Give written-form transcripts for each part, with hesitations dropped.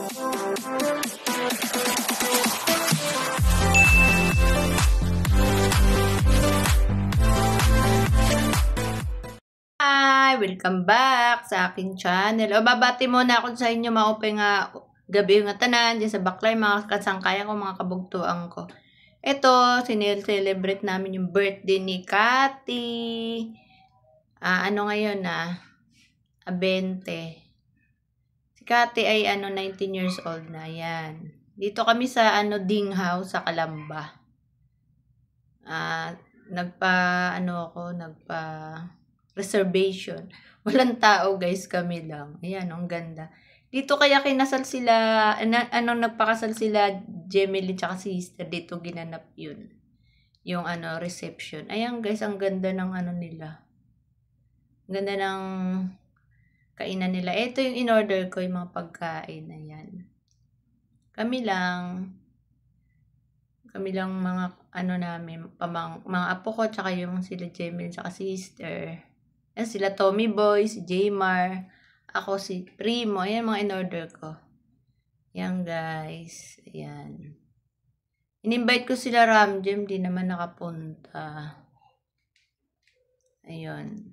Hi! Welcome back sa aking channel. O, babati muna ako sa inyo mga upay nga gabi nga tanan dyan sa baklay, mga kasangkayan ko, mga kabugtuan ko. Ito, sinil-celebrate namin yung birthday ni Cathy. Ano ngayon 20. Si Cathy ay 19 years old na. Yan. Dito kami sa Dinghaw sa Calamba. Nagpa reservation. Walang tao guys, kami lang. Ayan, ang ganda. Dito kaya kinasal sila, nagpakasal sila, Gemily tsaka sister. Dito ginanap yun. Yung reception. Ayan guys, ang ganda ng nila. Ang ganda ng kainan nila. Ito yung in-order ko, yung mga pagkain. Ayan. Kami lang mga namin, mga apo ko, tsaka yung sila Gemily tsaka sister. Ayan, sila Tommy Boy, si Jaymar, ako si Primo. Ayan mga in-order ko. Ayan guys. Ayan. In-invite ko sila Ramjem, di naman nakapunta. Ayun.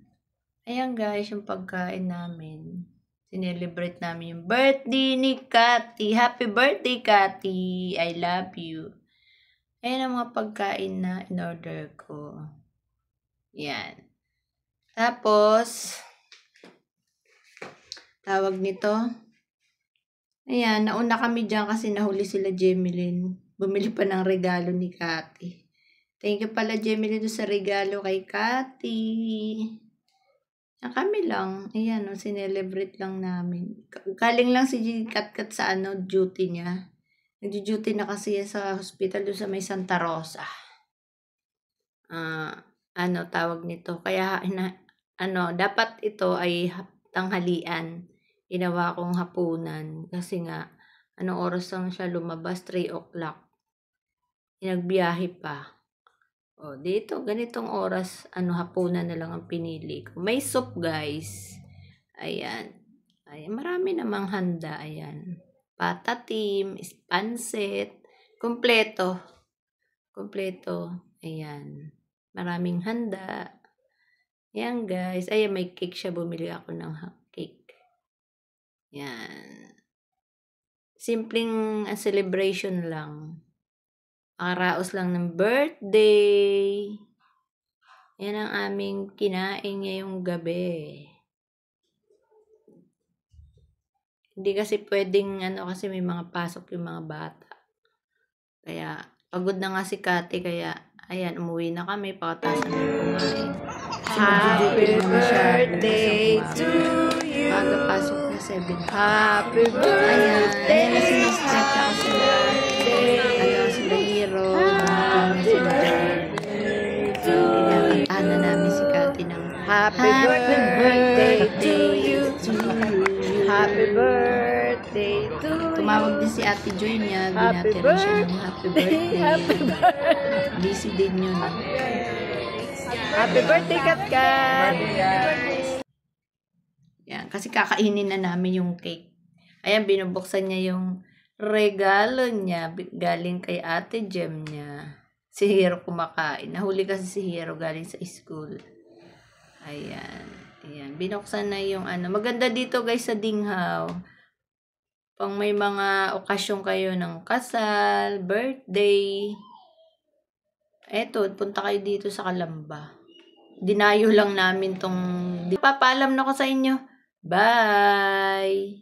Ayan guys, yung pagkain namin. Sinelebrate namin yung birthday ni Cathy. Happy birthday, Cathy. I love you. Ayan ang mga pagkain na in-order ko. Yan. Tapos, tawag nito. Ayan, nauna kami dyan kasi nahuli sila Gemilyn. Bumili pa ng regalo ni Cathy. Thank you pala Gemilyn doon sa regalo kay Cathy. Kami lang. Ayan, sinelebrate lang namin. Galing lang si Katkat sa duty niya. Nag-duty na kasi sa hospital doon sa may Santa Rosa. Tawag nito. Kaya, dapat ito ay tanghalian. Ginawa kong hapunan. Kasi nga, anong oras lang siya lumabas? 3 o'clock. Nagbiyahe pa. O, dito, ganitong oras, hapunan na lang ang pinili ko. May soup, guys. Ayan. Ayan, marami namang handa. Ayan. Patatim, pansit, kompleto. Ayan. Maraming handa. Ayan guys. Ayan, may cake siya. Bumili ako ng cake. Ayan. Simpleng celebration lang. Araos lang ng birthday. Ayan ang aming kinain ngayong gabi. Hindi kasi pwedeng kasi may mga pasok yung mga bata. Kaya pagod na nga si Cathy, kaya ayan, umuwi na kami, pakatasan na kumain. Happy birthday to you. Baga pasok na 7. Happy birthday. Ayan, si Mr. Tsaka sila. Sila Hero. Kinakatahan na namin si Cathy ng Happy birthday to you. Happy birthday to you. Tumawag din si Ate Joy niya. Binati rin siya ng happy birthday. Happy birthday. Busy din yun. Happy birthday, Katkat. Yan, kasi kakainin na namin yung cake. Ayan, binubuksan niya yung regalo niya. Galing kay Ate Jem niya. Si Hero kumakain. Nahuli kasi si Hero galing sa school. Ayan. Ayan, binuksan na yung Maganda dito guys sa Dinghaw. Pang may mga okasyon kayo ng kasal, birthday. Eto, punta kayo dito sa Calamba. Dinayo lang namin tong... Papaalam na ko sa inyo. Bye!